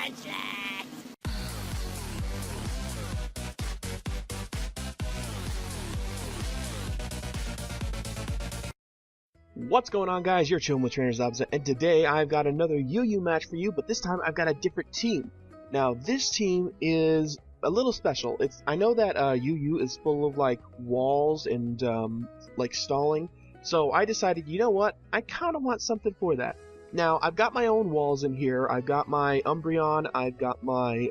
useless! What's going on, guys? You're chilling with Trainers Opposite, and today I've got another UU match for you, but this time I've got a different team. Now, this team is a little special. I know that UU is full of like walls and like stalling, so I decided, you know what? I kind of want something for that. Now, I've got my own walls in here. I've got my Umbreon. I've got my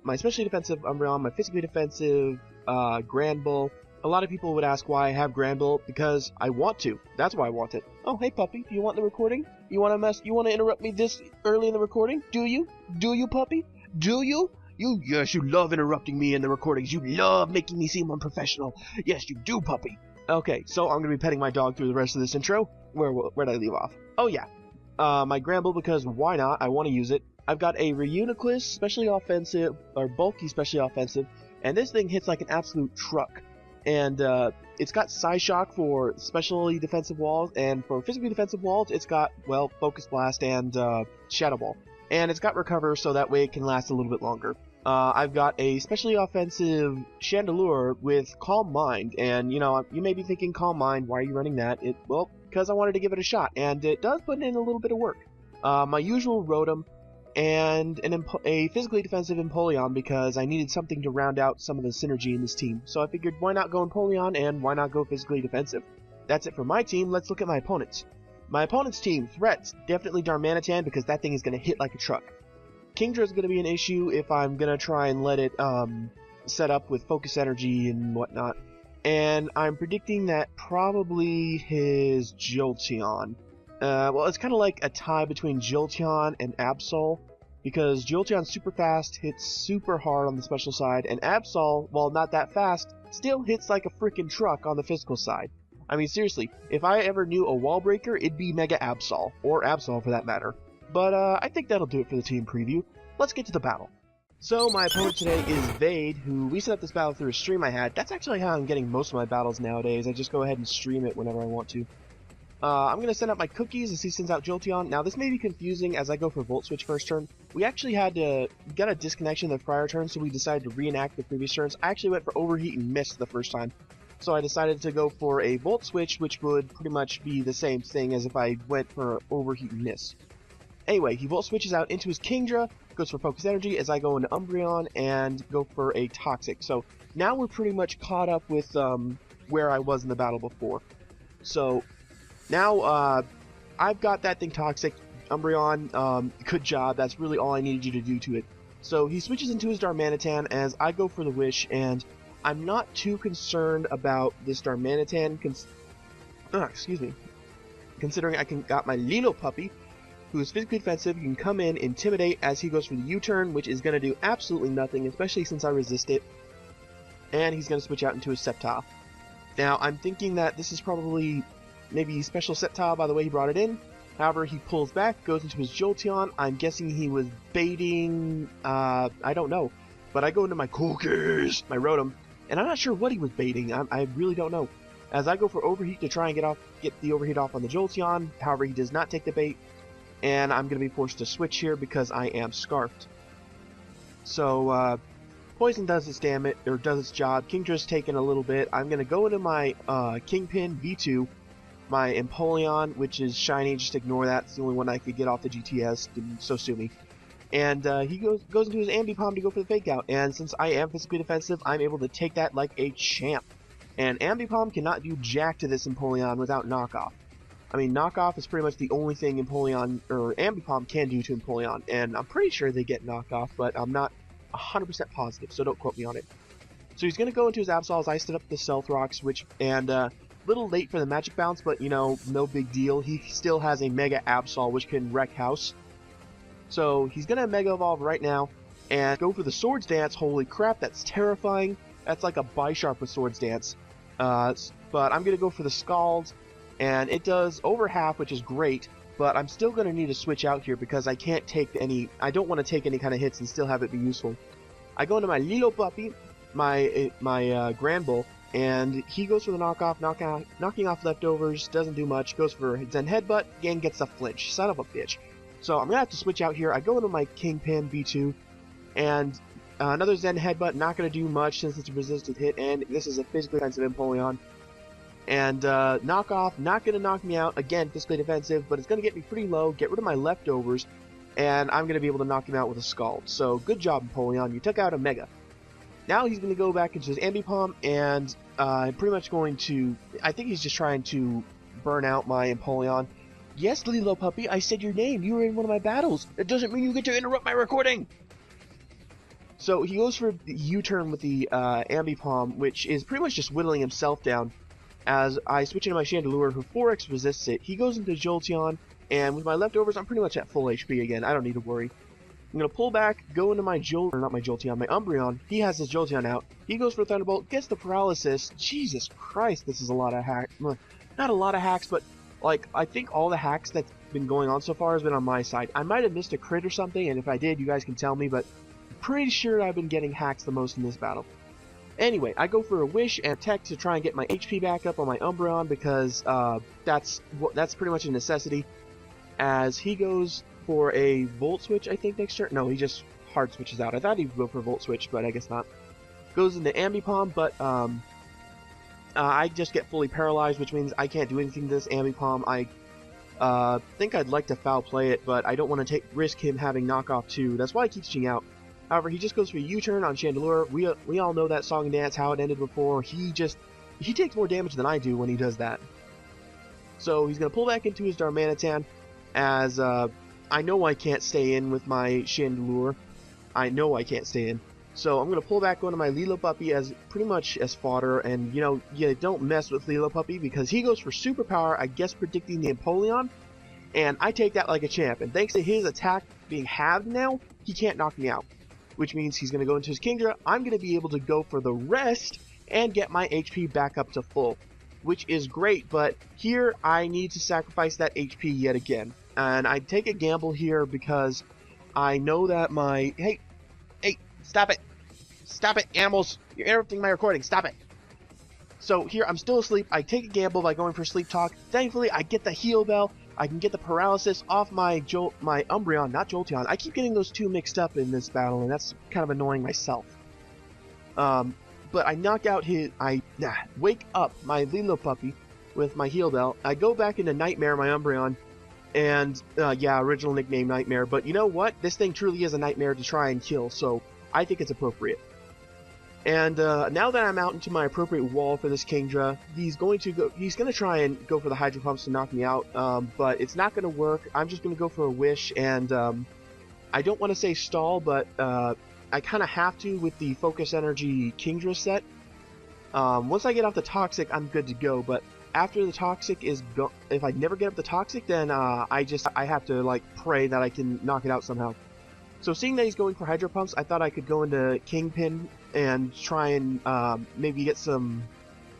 my specially defensive Umbreon, my physically defensive Granbull. A lot of people would ask why I have Granbull, because I want to. That's why I want it. Oh, hey puppy, do you want the recording? You want to interrupt me this early in the recording? Do you? Do you, puppy? Do you? Yes, you love interrupting me in the recordings. You love making me seem unprofessional. Yes, you do, puppy. Okay, so I'm going to be petting my dog through the rest of this intro. Where did I leave off? Oh yeah, my Granbull, because why not? I want to use it. I've got a Reuniclus, specially offensive, or bulky specially offensive, and this thing hits like an absolute truck. And it's got Psyshock for specially defensive walls, and for physically defensive walls, it's got, well, Focus Blast and Shadow Ball. And it's got Recover, so that way it can last a little bit longer. I've got a specially offensive Chandelure with Calm Mind, and, you know, you may be thinking, Calm Mind, why are you running that? Well, because I wanted to give it a shot, and it does put in a little bit of work. My usual Rotom, and a physically defensive Empoleon, because I needed something to round out some of the synergy in this team. So I figured, why not go Empoleon, and why not go physically defensive? That's it for my team. Let's look at my opponents. My opponent's team, threats, definitely Darmanitan, because that thing is going to hit like a truck. Kingdra is going to be an issue if I'm going to try and let it set up with Focus Energy and whatnot. And I'm predicting that probably his Jolteon. Well, it's kind of like a tie between Jolteon and Absol, because Jolteon's super fast, hits super hard on the special side, and Absol, while not that fast, still hits like a freaking truck on the physical side. I mean, seriously, if I ever knew a wall breaker, it'd be Mega Absol, or Absol for that matter. But I think that'll do it for the team preview. Let's get to the battle. So my opponent today is Vade, who we set up this battle through a stream I had. That's actually how I'm getting most of my battles nowadays. I just go ahead and stream it whenever I want to. I'm going to send out my cookies as he sends out Jolteon. Now, this may be confusing as I go for Volt Switch first turn. We actually got a disconnection the prior turn, so we decided to reenact the previous turns. I actually went for Overheat and missed the first time. So I decided to go for a Volt Switch, which would pretty much be the same thing as if I went for Overheat and miss. Anyway, he Volt Switches out into his Kingdra, goes for Focus Energy as I go into Umbreon and go for a Toxic. So now we're pretty much caught up with where I was in the battle before. So now, I've got that thing Toxic. Umbreon, good job. That's really all I needed you to do to it. So he switches into his Darmanitan as I go for the Wish, and I'm not too concerned about this Darmanitan, considering I got my Lilo-Puppy, who is physically defensive. You can come in, Intimidate, as he goes for the U-turn, which is going to do absolutely nothing, especially since I resist it. And he's going to switch out into his Sceptile. Now, I'm thinking that this is probably maybe special Sceptile by the way he brought it in. However, he pulls back, goes into his Jolteon. I'm guessing he was baiting, I don't know. But I go into my cookies, my Rotom, and I'm not sure what he was baiting. I really don't know. As I go for Overheat to try and get the Overheat off on the Jolteon. However, he does not take the bait, and I'm going to be forced to switch here because I am Scarfed. So, Poison does its damage, or does its job. Kingdra's taken a little bit. I'm going to go into my Kingpin V2, my Empoleon, which is shiny. Just ignore that. It's the only one I could get off the GTS. So sue me. And he goes into his Ambipom to go for the Fake Out. And since I am physically defensive, I'm able to take that like a champ. And Ambipom cannot do jack to this Empoleon without Knockoff. I mean, Knockoff is pretty much the only thing Empoleon or Ambipom can do to Empoleon. And I'm pretty sure they get Knockoff, but I'm not 100% positive, so don't quote me on it. So he's going to go into his Absol as I set up the Stealth Rocks, little late for the Magic Bounce, but, you know, no big deal. He still has a Mega Absol, which can wreck House. So he's going to Mega Evolve right now and go for the Swords Dance. Holy crap, that's terrifying. That's like a Bisharp with Swords Dance. But I'm going to go for the Scald, and it does over half, which is great, but I'm still going to need to switch out here because I can't take I don't want to take any kind of hits and still have it be useful. I go into my Lilo-Puppy, my Granbull, and he goes for the knocking off leftovers, doesn't do much, goes for Zen Headbutt, again gets a flinch. Son of a bitch. So I'm going to have to switch out here. I go into my Kingpin B2, and another Zen Headbutt, not going to do much since it's a resisted hit, and this is a physically defensive Empoleon. And Knock Off, not going to knock me out, again, physically defensive, but it's going to get me pretty low, get rid of my leftovers, and I'm going to be able to knock him out with a Scald. So good job, Empoleon, you took out a Mega. Now he's going to go back into his Ambipom, and pretty much going to, I think he's just trying to burn out my Empoleon. Yes, Lilo-Puppy, I said your name. You were in one of my battles. It doesn't mean you get to interrupt my recording. So he goes for the U-turn with the Ambipom, which is pretty much just whittling himself down. As I switch into my Chandelure, who 4x resists it, he goes into Jolteon, and with my leftovers, I'm pretty much at full HP again. I don't need to worry. I'm going to pull back, go into my my Umbreon. He has his Jolteon out. He goes for Thunderbolt, gets the paralysis. Jesus Christ, this is a lot of hacks. Not a lot of hacks, but like, I think all the hacks that's been going on so far has been on my side. I might have missed a crit or something, and if I did, you guys can tell me, but I'm pretty sure I've been getting hacks the most in this battle. Anyway, I go for a Wish and Tech to try and get my HP back up on my Umbreon, because that's pretty much a necessity. As he goes for a Volt Switch, I think, next turn. No, he just hard switches out. I thought he'd go for a Volt Switch, but I guess not. Goes into Ambipom, but I just get fully paralyzed, which means I can't do anything to this Ambipom. I think I'd like to foul play it, but I don't want to risk him having knockoff too. That's why I keep switching out. However, he just goes for a U-turn on Chandelure. We all know that song and dance, how it ended before. He takes more damage than I do when he does that. So he's going to pull back into his Darmanitan, as I know I can't stay in with my Chandelure. I know I can't stay in. So I'm going to pull back onto my Lilo-Puppy as pretty much as fodder, and you don't mess with Lilo-Puppy because he goes for Superpower, I guess predicting the Empoleon, and I take that like a champ, and thanks to his attack being halved now, he can't knock me out, which means he's going to go into his Kingdra. I'm going to be able to go for the rest and get my HP back up to full, which is great, but here I need to sacrifice that HP yet again, and I take a gamble here because I know that my... Hey, stop it! Stop it, animals! You're interrupting my recording, stop it! So here, I'm still asleep. I take a gamble by going for Sleep Talk. Thankfully, I get the Heal Bell. I can get the paralysis off my Umbreon, not Jolteon. I keep getting those two mixed up in this battle, and that's kind of annoying myself. But I knock out wake up my Lilo-Puppy with my Heal Bell. I go back into Nightmare, my Umbreon, and yeah, original nickname Nightmare. But you know what? This thing truly is a nightmare to try and kill, so I think it's appropriate. And now that I'm out into my appropriate wall for this Kingdra, he's going to try and go for the Hydro Pumps to knock me out, but it's not going to work. I'm just going to go for a Wish, and I don't want to say stall, but I kind of have to with the Focus Energy Kingdra set. Once I get off the Toxic, I'm good to go, but after the Toxic is if I never get up the Toxic, then I have to like pray that I can knock it out somehow. So seeing that he's going for Hydro Pumps, I thought I could go into Kingpin and try and maybe get some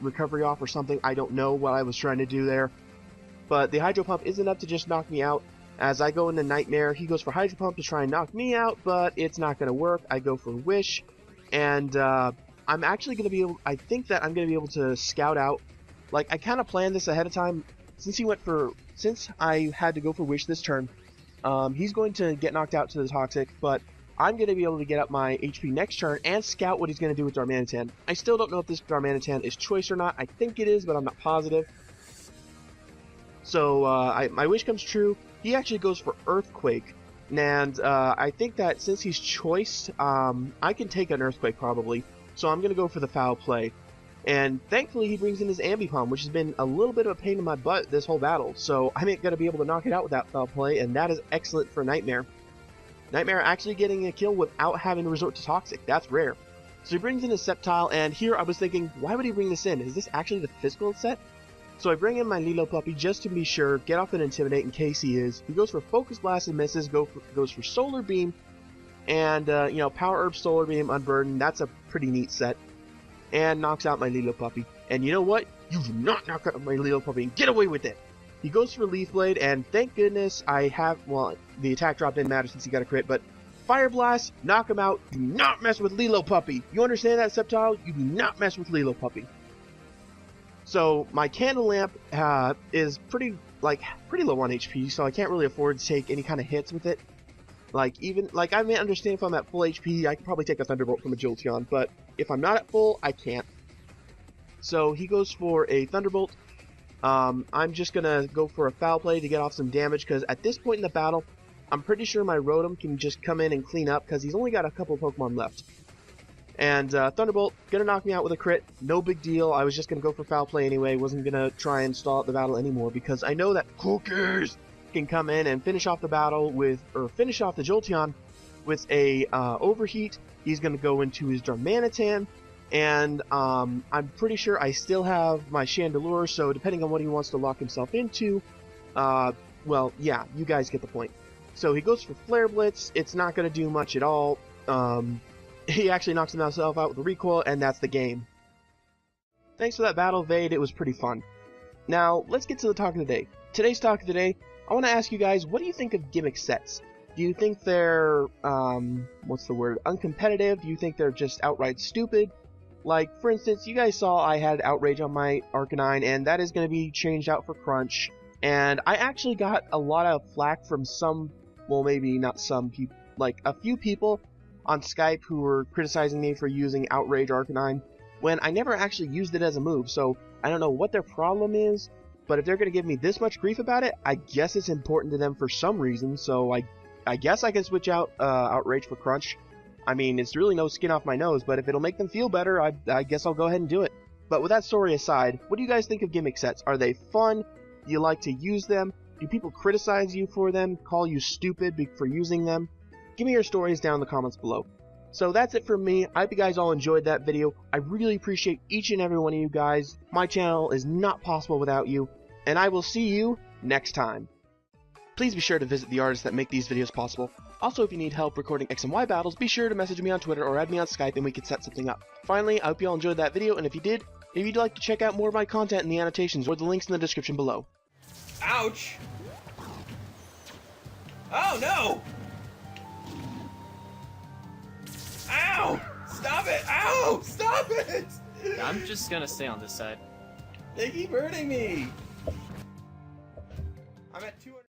recovery off or something. I don't know what I was trying to do there. But the Hydro Pump isn't enough to just knock me out. As I go into Nightmare, he goes for Hydro Pump to try and knock me out, but it's not going to work. I go for Wish, and I'm actually going to be able... I think that I'm going to be able to scout out. Like, I kind of planned this ahead of time. Since I had to go for Wish this turn, he's going to get knocked out to the Toxic, but I'm going to be able to get up my HP next turn and scout what he's going to do with Darmanitan. I still don't know if this Darmanitan is choice or not. I think it is, but I'm not positive. So my wish comes true. He actually goes for Earthquake, and I think that since he's choiced, I can take an Earthquake probably. So I'm going to go for the foul play. And thankfully he brings in his Ambipom, which has been a little bit of a pain in my butt this whole battle. So I'm going to be able to knock it out with that foul play, and that is excellent for Nightmare. Nightmare actually getting a kill without having to resort to Toxic. That's rare. So he brings in his Sceptile, and here I was thinking, why would he bring this in? Is this actually the physical set? So I bring in my Lilo-Puppy just to be sure, get off and Intimidate in case he is. He goes for Focus Blast and misses, goes for Solar Beam, and, Power Herb, Solar Beam, Unburden. That's a pretty neat set. And knocks out my Lilo-Puppy. And you know what? You do not knock out my Lilo-Puppy and get away with it! He goes for Leaf Blade, and thank goodness I have, well, the attack drop didn't matter since he got a crit, but Fire Blast, knock him out, do not mess with Lilo-Puppy! You understand that, Sceptile? You do not mess with Lilo-Puppy. So, my Candle Lamp is pretty like pretty low on HP, so I can't really afford to take any kind of hits with it. Like I may understand if I'm at full HP, I can probably take a Thunderbolt from a Jolteon, but if I'm not at full, I can't. So he goes for a Thunderbolt. I'm just gonna go for a Foul Play to get off some damage, because at this point in the battle, I'm pretty sure my Rotom can just come in and clean up, because he's only got a couple of Pokemon left. And Thunderbolt, gonna knock me out with a crit, no big deal. I was just gonna go for Foul Play anyway, wasn't gonna try and stall out the battle anymore, because I know that Cookies can come in and finish off the battle with, or finish off the Jolteon with a Overheat. He's gonna go into his Darmanitan, and I'm pretty sure I still have my Chandelure, so depending on what he wants to lock himself into, well, yeah, you guys get the point. So he goes for Flare Blitz. It's not going to do much at all. He actually knocks himself out with a recoil, and that's the game. Thanks for that battle, Vade. It was pretty fun. Now, let's get to the talk of the day. Today's talk of the day, I want to ask you guys, what do you think of gimmick sets? Do you think they're, what's the word, uncompetitive? Do you think they're just outright stupid? Like, for instance, you guys saw I had Outrage on my Arcanine, and that is going to be changed out for Crunch. And I actually got a lot of flack from some, well, maybe not some people, like a few people on Skype who were criticizing me for using Outrage Arcanine when I never actually used it as a move. So I don't know what their problem is, but if they're going to give me this much grief about it, I guess it's important to them for some reason. So I guess I can switch out Outrage for Crunch. I mean, it's really no skin off my nose, but if it'll make them feel better, I guess I'll go ahead and do it. But with that story aside, what do you guys think of gimmick sets? Are they fun? Do you like to use them? Do people criticize you for them? Call you stupid for using them? Give me your stories down in the comments below. So that's it from me. I hope you guys all enjoyed that video. I really appreciate each and every one of you guys. My channel is not possible without you, and I will see you next time. Please be sure to visit the artists that make these videos possible. Also, if you need help recording X&Y battles, be sure to message me on Twitter or add me on Skype and we can set something up. Finally, I hope you all enjoyed that video, and if you did, maybe you'd like to check out more of my content in the annotations or the links in the description below. Ouch! Oh no! Ow! Stop it! Ow! Stop it! I'm just gonna stay on this side. They keep hurting me! I'm at 200.